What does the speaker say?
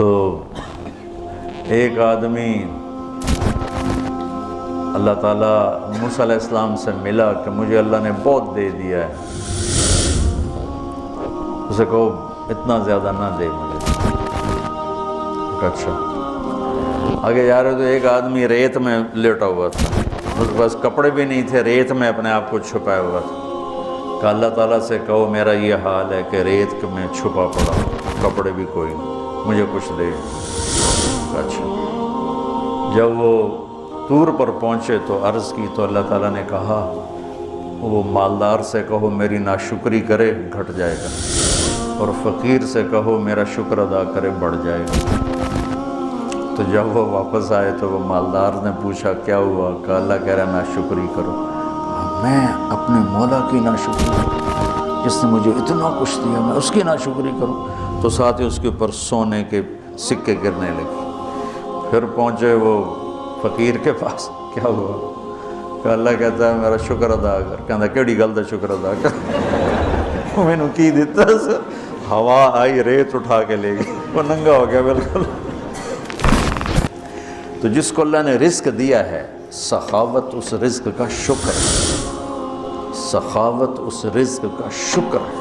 تو ایک آدمی اللہ تعالیٰ موسیٰ علیہ السلام سے ملا کہ مجھے اللہ نے بہت دے دیا ہے، اسے کہو اتنا زیادہ نہ دے مجھے۔ اچھا، آگے جا رہے تو ایک آدمی ریت میں لیٹا ہوا تھا، اس کے پاس کپڑے بھی نہیں تھے، ریت میں اپنے آپ کو چھپایا ہوا تھا۔ کہ اللہ تعالیٰ سے کہو میرا یہ حال ہے کہ ریت میں چھپا پڑا، کپڑے بھی کوئی نہیں، مجھے کچھ دے۔ اچھا، جب وہ طور پر پہنچے تو عرض کی تو اللہ تعالیٰ نے کہا وہ مالدار سے کہو میری ناشکری کرے گھٹ جائے گا، اور فقیر سے کہو میرا شکر ادا کرے بڑھ جائے گا۔ تو جب وہ واپس آئے تو وہ مالدار نے پوچھا کیا ہوا؟ کہ اللہ کہہ رہا ناشکری کرو۔ میں اپنے مولا کی ناشکری کروں جس نے مجھے اتنا کچھ دیا، میں اس کی ناشکری کروں؟ تو ساتھ ہی اس کے اوپر سونے کے سکے گرنے لگے۔ پھر پہنچے وہ فقیر کے پاس، کیا ہوا؟ کہ اللہ کہتا ہے میرا شکر ادا کر۔ کہتا کیڑی گل دا شکر ادا کر؟ میں نے کی دیتا سر، ہوا آئی ریت اٹھا کے لے گئی، وہ ننگا ہو گیا بالکل۔ تو جس کو اللہ نے رزق دیا ہے، سخاوت اس رزق کا شکر ہے، سخاوت اس رزق کا شکر ہے۔